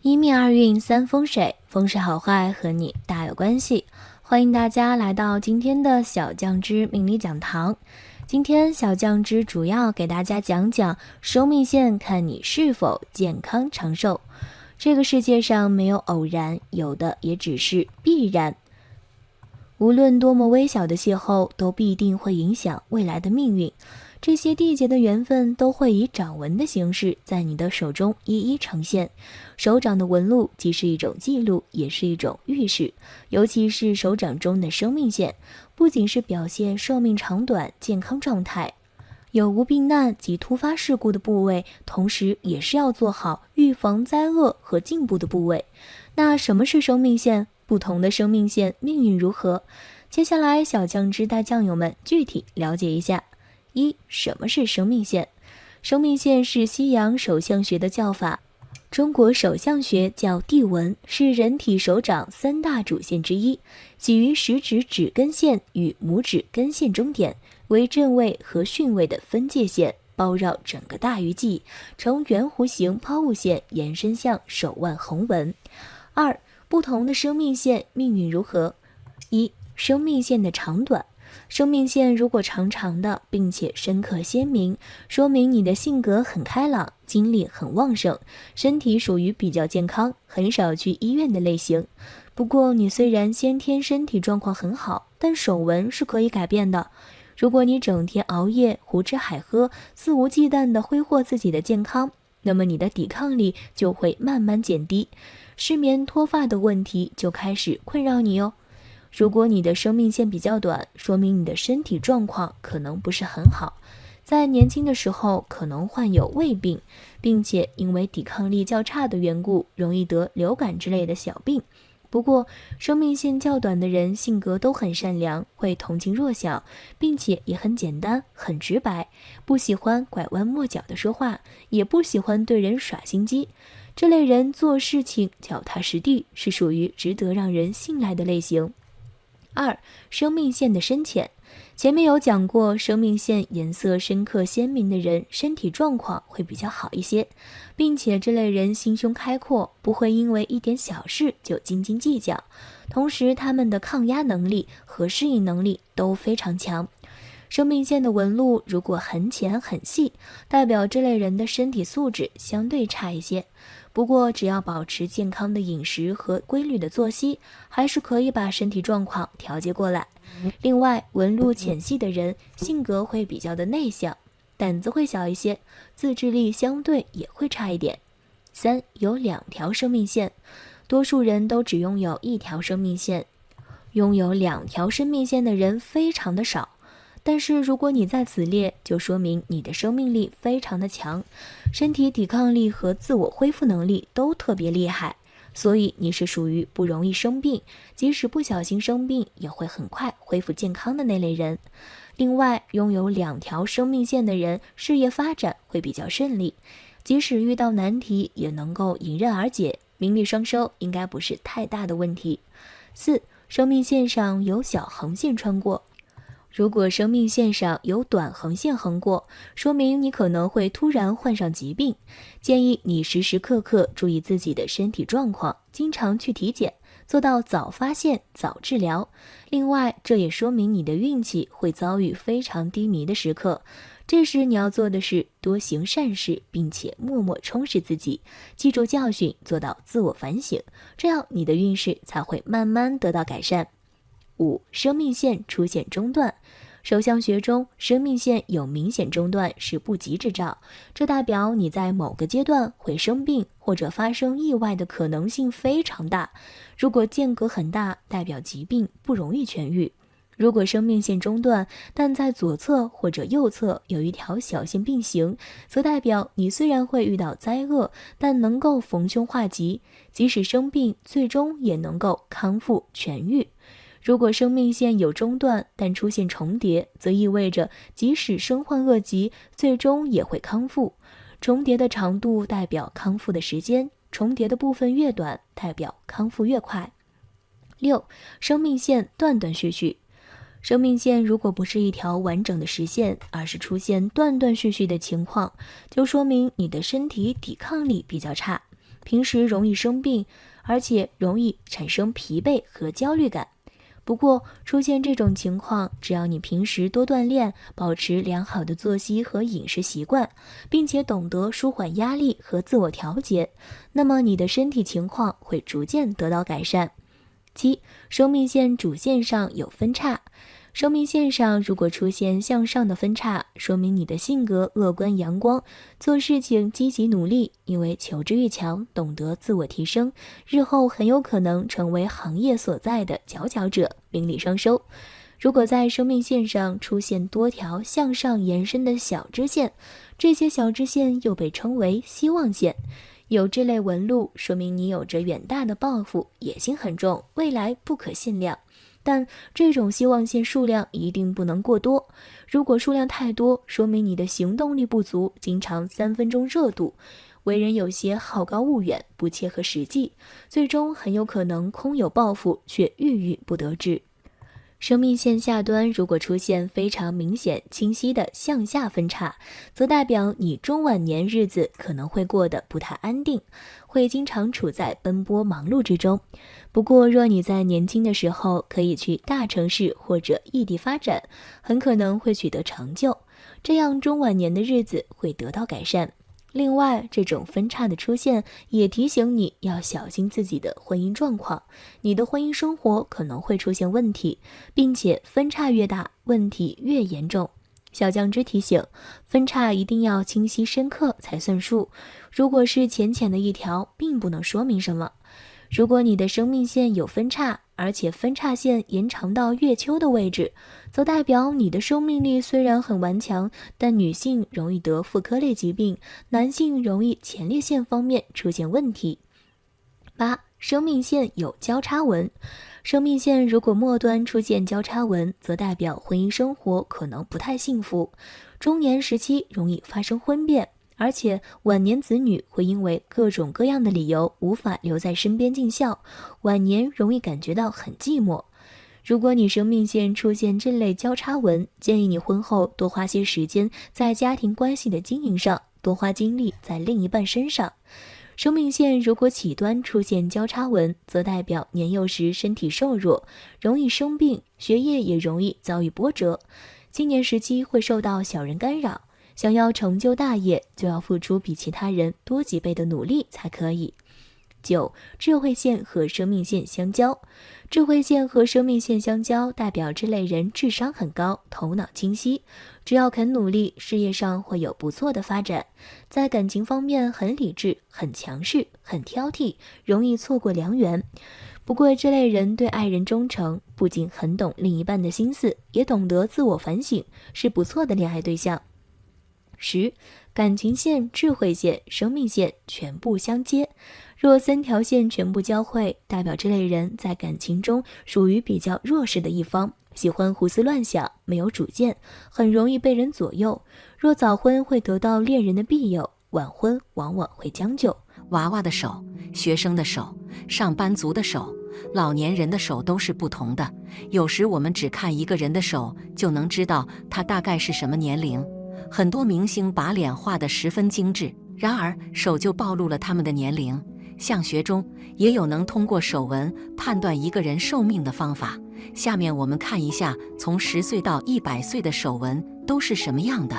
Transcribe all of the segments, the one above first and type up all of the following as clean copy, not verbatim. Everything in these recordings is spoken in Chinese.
一命二运三风水，风水好坏和你大有关系。欢迎大家来到今天的小酱汁命理讲堂。今天小酱汁主要给大家讲讲生命线，看你是否健康长寿。这个世界上没有偶然，有的也只是必然。无论多么微小的邂逅，都必定会影响未来的命运。这些缔结的缘分都会以掌纹的形式在你的手中一一呈现。手掌的纹路既是一种记录，也是一种预示。尤其是手掌中的生命线，不仅是表现寿命长短、健康状态，有无病难及突发事故的部位，同时也是要做好预防灾厄和进步的部位。那什么是生命线？不同的生命线命运如何？接下来小酱汁带酱友们具体了解一下。什么是生命线？生命线是西洋手相学的叫法，中国手相学叫地纹，是人体手掌三大主线之一，起于食指指根线与拇指根线中点，为正位和巽位的分界线，包绕整个大鱼际，呈圆弧形抛物线延伸向手腕横纹。不同的生命线命运如何？生命线的长短。生命线如果长长的，并且深刻鲜明，说明你的性格很开朗，精力很旺盛，身体属于比较健康，很少去医院的类型。不过你虽然先天身体状况很好，但手纹是可以改变的。如果你整天熬夜、胡吃海喝，肆无忌惮地挥霍自己的健康，那么你的抵抗力就会慢慢减低，失眠脱发的问题就开始困扰你哦。如果你的生命线比较短，说明你的身体状况可能不是很好，在年轻的时候可能患有胃病，并且因为抵抗力较差的缘故，容易得流感之类的小病。不过生命线较短的人性格都很善良，会同情弱小，并且也很简单很直白，不喜欢拐弯抹角的说话，也不喜欢对人耍心机。这类人做事情脚踏实地，是属于值得让人信赖的类型。生命线的深浅。前面有讲过，生命线颜色深刻鲜明的人，身体状况会比较好一些，并且这类人心胸开阔，不会因为一点小事就斤斤计较，同时他们的抗压能力和适应能力都非常强。生命线的纹路如果很浅很细，代表这类人的身体素质相对差一些。不过只要保持健康的饮食和规律的作息，还是可以把身体状况调节过来。另外，纹路浅细的人性格会比较的内向，胆子会小一些，自制力相对也会差一点。有两条生命线。多数人都只拥有一条生命线，拥有两条生命线的人非常的少。但是如果你在此列，就说明你的生命力非常的强，身体抵抗力和自我恢复能力都特别厉害，所以你是属于不容易生病，即使不小心生病也会很快恢复健康的那类人。另外，拥有两条生命线的人事业发展会比较顺利，即使遇到难题也能够迎刃而解，名利双收应该不是太大的问题。生命线上有小横线穿过。如果生命线上有短横线横过，说明你可能会突然患上疾病，建议你时时刻刻注意自己的身体状况，经常去体检，做到早发现早治疗。另外，这也说明你的运气会遭遇非常低迷的时刻，这时你要做的是多行善事，并且默默充实自己，记住教训，做到自我反省，这样你的运势才会慢慢得到改善。生命线出现中断。手相学中，生命线有明显中断是不吉之兆，这代表你在某个阶段会生病或者发生意外的可能性非常大。如果间隔很大，代表疾病不容易痊愈。如果生命线中断，但在左侧或者右侧有一条小线并行，则代表你虽然会遇到灾厄，但能够逢凶化吉，即使生病，最终也能够康复痊愈。如果生命线有中断，但出现重叠，则意味着即使身患恶疾，最终也会康复。重叠的长度代表康复的时间，重叠的部分越短，代表康复越快。生命线断断续续。生命线如果不是一条完整的实线，而是出现断断续续的情况，就说明你的身体抵抗力比较差。平时容易生病，而且容易产生疲惫和焦虑感。不过，出现这种情况，只要你平时多锻炼，保持良好的作息和饮食习惯，并且懂得舒缓压力和自我调节，那么你的身体情况会逐渐得到改善。7. 生命线主线上有分叉。生命线上如果出现向上的分叉，说明你的性格乐观阳光，做事情积极努力，因为求知欲强，懂得自我提升，日后很有可能成为行业所在的佼佼者，名利双收。如果在生命线上出现多条向上延伸的小支线，这些小支线又被称为希望线。有这类纹路，说明你有着远大的抱负，野心很重，未来不可限量。但这种希望线数量一定不能过多，如果数量太多，说明你的行动力不足，经常3分钟热度，为人有些好高骛远，不切合实际，最终很有可能空有抱负，却郁郁不得志。生命线下端如果出现非常明显清晰的向下分叉，则代表你中晚年日子可能会过得不太安定，会经常处在奔波忙碌之中。不过若你在年轻的时候可以去大城市或者异地发展，很可能会取得成就，这样中晚年的日子会得到改善。另外，这种分叉的出现也提醒你要小心自己的婚姻状况，你的婚姻生活可能会出现问题，并且分叉越大，问题越严重。小酱汁提醒，分叉一定要清晰深刻才算数，如果是浅浅的一条，并不能说明什么。如果你的生命线有分叉，而且分叉线延长到月丘的位置，则代表你的生命力虽然很顽强，但女性容易得妇科类疾病，男性容易前列腺方面出现问题。8. 生命线有交叉纹。生命线如果末端出现交叉纹，则代表婚姻生活可能不太幸福，中年时期容易发生婚变，而且晚年子女会因为各种各样的理由无法留在身边尽孝，晚年容易感觉到很寂寞。如果你生命线出现这类交叉纹，建议你婚后多花些时间在家庭关系的经营上，多花精力在另一半身上。生命线如果起端出现交叉纹，则代表年幼时身体瘦弱，容易生病，学业也容易遭遇波折，青年时期会受到小人干扰，想要成就大业，就要付出比其他人多几倍的努力才可以。9. 智慧线和生命线相交。智慧线和生命线相交，代表这类人智商很高，头脑清晰，只要肯努力，事业上会有不错的发展。在感情方面很理智，很强势，很挑剔，容易错过良缘。不过这类人对爱人忠诚，不仅很懂另一半的心思，也懂得自我反省，是不错的恋爱对象。10. 感情线、智慧线、生命线全部相接。若3条线全部交汇，代表这类人在感情中属于比较弱势的一方，喜欢胡思乱想，没有主见，很容易被人左右。若早婚会得到恋人的庇佑，晚婚往往会将就。娃娃的手、学生的手、上班族的手、老年人的手都是不同的，有时我们只看一个人的手就能知道他大概是什么年龄。很多明星把脸画得十分精致，然而手就暴露了他们的年龄。相学中也有能通过手纹判断一个人寿命的方法。下面我们看一下从10岁到100岁的手纹都是什么样的。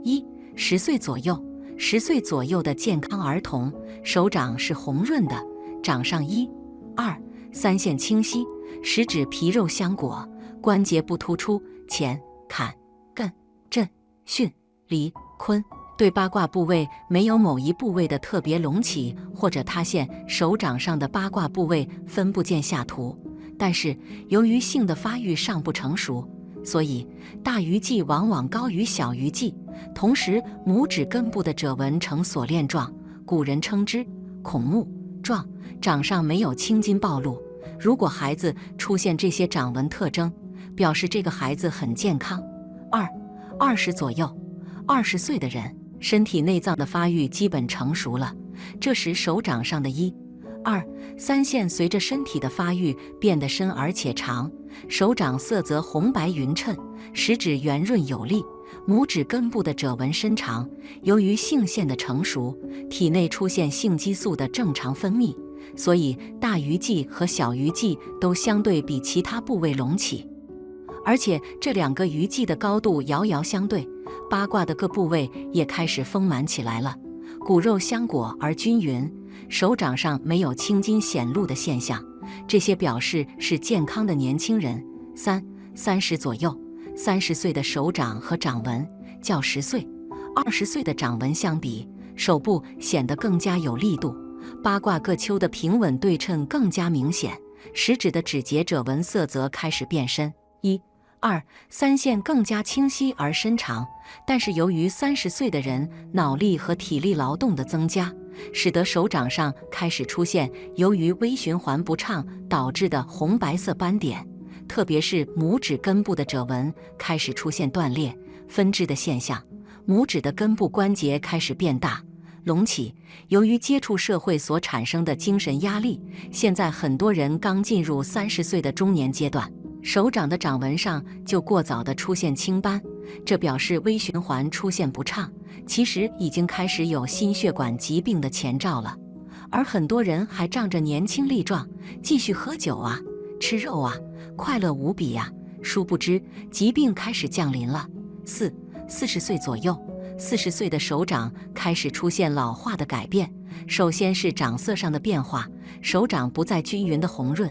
1. 10岁左右，10岁左右的健康儿童，手掌是红润的，掌上1、2、3线清晰，食指皮肉相裹，关节不突出，乾、坎、艮、震、巽、离、坤。对八卦部位没有某一部位的特别隆起或者塌陷，手掌上的八卦部位分不见下图。但是由于性的发育尚不成熟，所以大鱼际往往高于小鱼际，同时拇指根部的褶纹呈锁链状，古人称之孔目状，掌上没有青筋暴露。如果孩子出现这些掌纹特征，表示这个孩子很健康。20左右，20岁的人身体内脏的发育基本成熟了，这时手掌上的1、2、3线随着身体的发育变得深而且长，手掌色泽红白匀称，食指圆润有力，拇指根部的褶纹伸长，由于性腺的成熟，体内出现性激素的正常分泌，所以大鱼际和小鱼际都相对比其他部位隆起。而且这两个鱼际的高度遥遥相对，八卦的各部位也开始丰满起来了，骨肉相裹而均匀，手掌上没有青筋显露的现象，这些表示是健康的年轻人。30左右，30岁的手掌和掌纹较10岁、20岁的掌纹相比，手部显得更加有力度，八卦各丘的平稳对称更加明显，食指的指节褶纹色泽开始变深。1、2、3线更加清晰而深长，但是由于30岁的人脑力和体力劳动的增加，使得手掌上开始出现由于微循环不畅导致的红白色斑点，特别是拇指根部的褶纹开始出现断裂、分支的现象，拇指的根部关节开始变大、隆起。由于接触社会所产生的精神压力，现在很多人刚进入30岁的中年阶段，手掌的掌纹上就过早地出现青斑，这表示微循环出现不畅，其实已经开始有心血管疾病的前兆了。而很多人还仗着年轻力壮，继续喝酒啊、吃肉啊，快乐无比呀，殊不知疾病开始降临了。40岁左右，40岁的手掌开始出现老化的改变，首先是掌色上的变化，手掌不再均匀的红润，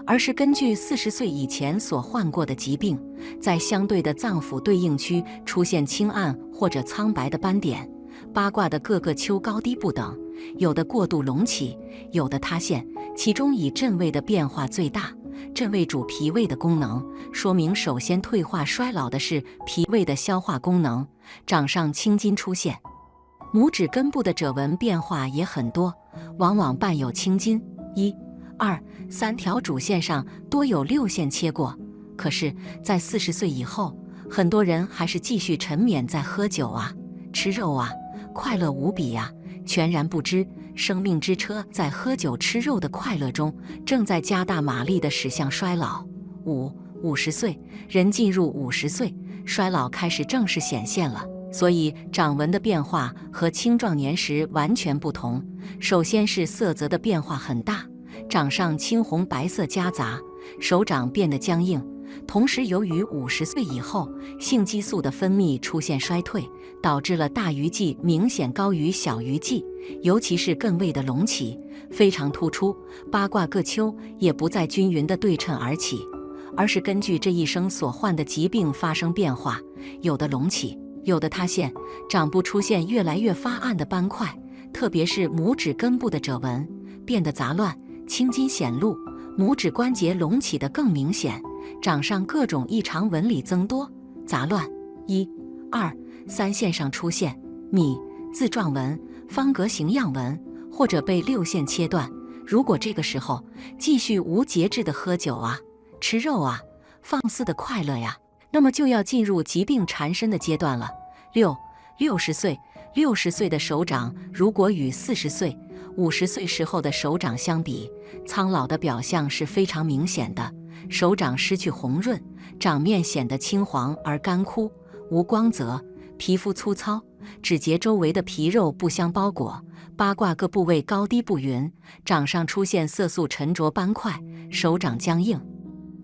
而是根据40岁以前所患过的疾病，在相对的脏腑对应区出现青暗或者苍白的斑点。八卦的各个丘高低不等，有的过度隆起，有的塌陷，其中以震位的变化最大。震位主脾胃的功能，说明首先退化衰老的是脾胃的消化功能。掌上青筋出现，拇指根部的褶纹变化也很多，往往伴有青筋。1、2、3条主线上多有6线切过。可是，在40岁以后，很多人还是继续沉湎在喝酒啊、吃肉啊，快乐无比啊，全然不知生命之车在喝酒吃肉的快乐中，正在加大马力地驶向衰老。50岁，人进入50岁，衰老开始正式显现了。所以掌纹的变化和青壮年时完全不同。首先是色泽的变化很大，掌上青红白色夹杂，手掌变得僵硬。同时由于50岁以后，性激素的分泌出现衰退，导致了大鱼际明显高于小鱼际，尤其是艮位的隆起非常突出，八卦各丘也不再均匀的对称而起，而是根据这一生所患的疾病发生变化，有的隆起，有的塌陷，掌部出现越来越发暗的斑块，特别是拇指根部的褶纹变得杂乱，青筋显露，拇指关节隆起的更明显，掌上各种异常纹理增多、杂乱。1、2、3线上出现米字状纹、方格形样纹，或者被6线切断。如果这个时候继续无节制的喝酒啊、吃肉啊，放肆的快乐呀，那么就要进入疾病缠身的阶段了。60岁，60岁的手掌如果与40岁、50岁时候的手掌相比，苍老的表象是非常明显的。手掌失去红润，掌面显得青黄而干枯，无光泽，皮肤粗糙，指节周围的皮肉不相包裹，八卦各部位高低不匀，掌上出现色素沉着斑块，手掌僵硬，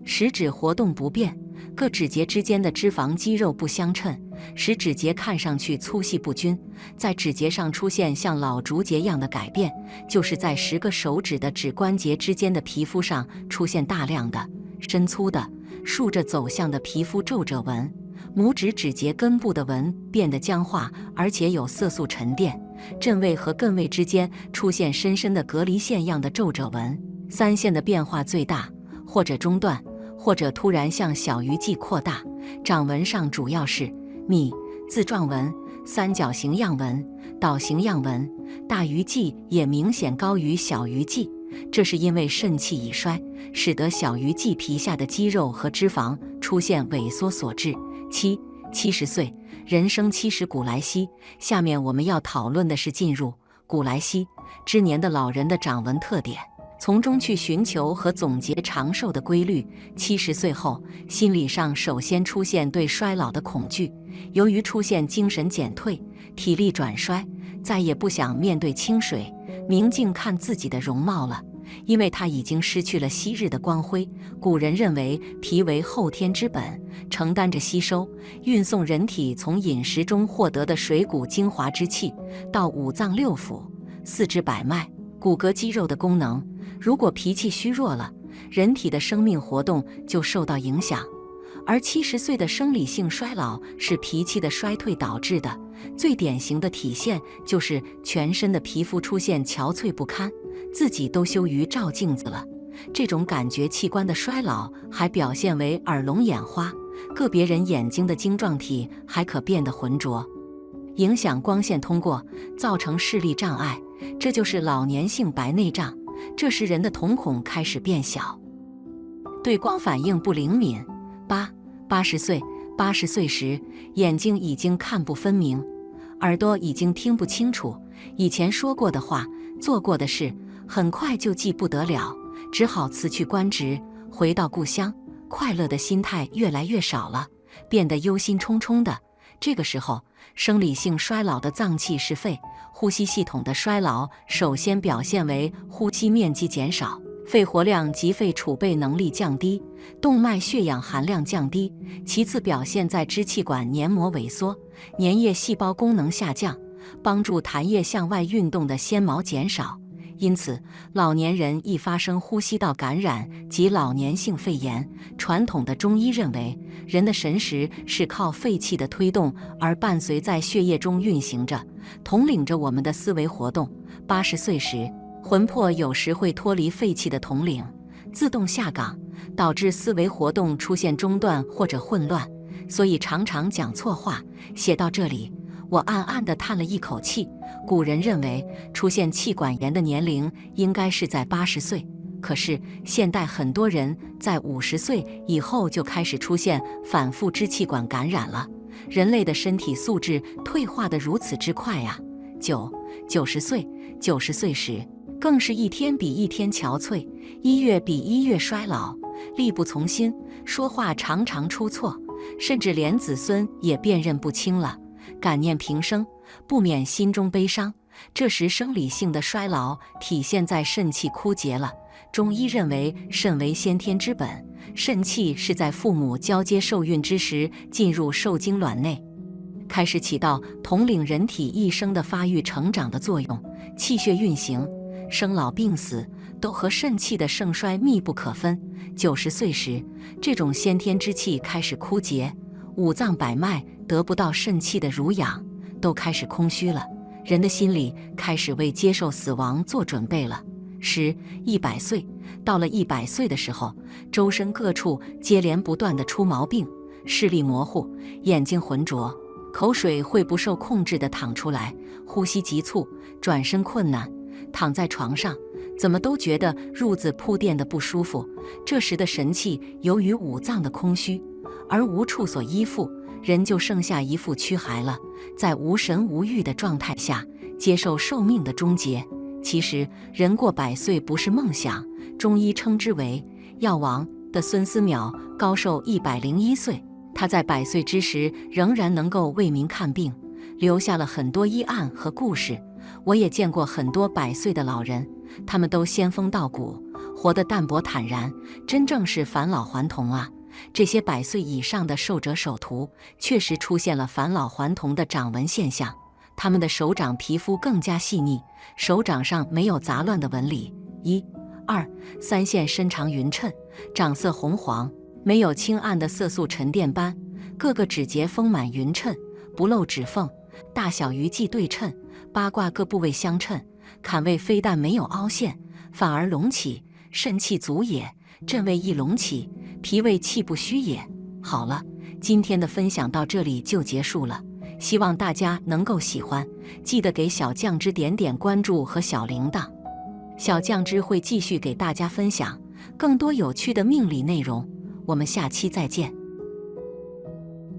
食指活动不便，各指节之间的脂肪肌肉不相称，使指节看上去粗细不均。在指节上出现像老竹节样的改变，就是在10个手指的指关节之间的皮肤上出现大量的深粗的竖着走向的皮肤皱褶纹。拇指指节根部的纹变得僵化，而且有色素沉淀，震位和艮位之间出现深深的隔离线样的皱褶纹。3线的变化最大，或者中断，或者突然向小鱼际扩大。掌纹上主要是米字状纹、三角形样纹、岛形样纹，大鱼际也明显高于小鱼际，这是因为肾气已衰，使得小鱼际皮下的肌肉和脂肪出现萎缩所致。70岁，人生70古来稀。下面我们要讨论的是进入古来稀之年的老人的掌纹特点。从中去寻求和总结长寿的规律。70岁后，心理上首先出现对衰老的恐惧，由于出现精神减退、体力转衰，再也不想面对清水明镜看自己的容貌了，因为他已经失去了昔日的光辉。古人认为脾为后天之本，承担着吸收、运送人体从饮食中获得的水谷精华之气到五脏六腑、四肢百脉、骨骼肌肉的功能。如果脾气虚弱了，人体的生命活动就受到影响。而70岁的生理性衰老是脾气的衰退导致的，最典型的体现就是全身的皮肤出现憔悴不堪，自己都羞于照镜子了。这种感觉器官的衰老还表现为耳聋眼花，个别人眼睛的晶状体还可变得浑浊，影响光线通过，造成视力障碍，这就是老年性白内障。这时人的瞳孔开始变小，对光反应不灵敏。80岁时，眼睛已经看不分明，耳朵已经听不清楚，以前说过的话、做过的事，很快就记不得了，只好辞去官职，回到故乡。快乐的心态越来越少了，变得忧心忡忡的。这个时候，生理性衰老的脏器是肺，呼吸系统的衰老首先表现为呼吸面积减少，肺活量及肺储备能力降低，动脉血氧含量降低。其次表现在支气管黏膜萎缩，粘液细胞功能下降，帮助痰液向外运动的纤毛减少。因此，老年人易发生呼吸道感染及老年性肺炎。传统的中医认为，人的神识是靠肺气的推动而伴随在血液中运行着，统领着我们的思维活动。80岁时，魂魄有时会脱离肺气的统领，自动下岗，导致思维活动出现中断或者混乱，所以常常讲错话。写到这里，我暗暗地叹了一口气。古人认为出现气管炎的年龄应该是在80岁，可是现代很多人在50岁以后就开始出现反复支气管感染了。人类的身体素质退化得如此之快呀！90岁时，更是一天比一天憔悴，一月比一月衰老，力不从心，说话常常出错，甚至连子孙也辨认不清了。感念平生，不免心中悲伤。这时生理性的衰老体现在肾气枯竭了。中医认为肾为先天之本，肾气是在父母交接受孕之时进入受精卵内，开始起到统领人体一生的发育成长的作用。气血运行、生老病死都和肾气的盛衰密不可分。90岁时，这种先天之气开始枯竭，五脏百脉得不到肾气的濡养，都开始空虚了。人的心里开始为接受死亡做准备了。100岁，到了100岁的时候，周身各处接连不断地出毛病，视力模糊，眼睛浑浊，口水会不受控制地淌出来，呼吸急促，转身困难，躺在床上怎么都觉得褥子铺垫得不舒服。这时的神气由于五脏的空虚而无处所依附，人就剩下一副躯骸了，在无神无欲的状态下接受寿命的终结。其实人过100岁不是梦想，中医称之为药王的孙思邈高寿101岁，他在100岁之时仍然能够为民看病，留下了很多医案和故事。我也见过很多100岁的老人，他们都仙风道骨，活得淡泊坦然，真正是返老还童啊。这些100岁以上的寿者手图确实出现了返老还童的掌纹现象，他们的手掌皮肤更加细腻，手掌上没有杂乱的纹理。1、2、3线伸长匀称，掌色红黄，没有青暗的色素沉淀斑，各个指节丰满匀称，不露指缝，大小鱼际对称，八卦各部位相称，坎位非但没有凹陷，反而隆起，肾气足也，肾位亦隆起，脾胃气不虚也。好了，今天的分享到这里就结束了，希望大家能够喜欢，记得给小酱汁点点关注和小铃铛。小酱汁会继续给大家分享更多有趣的命理内容，我们下期再见。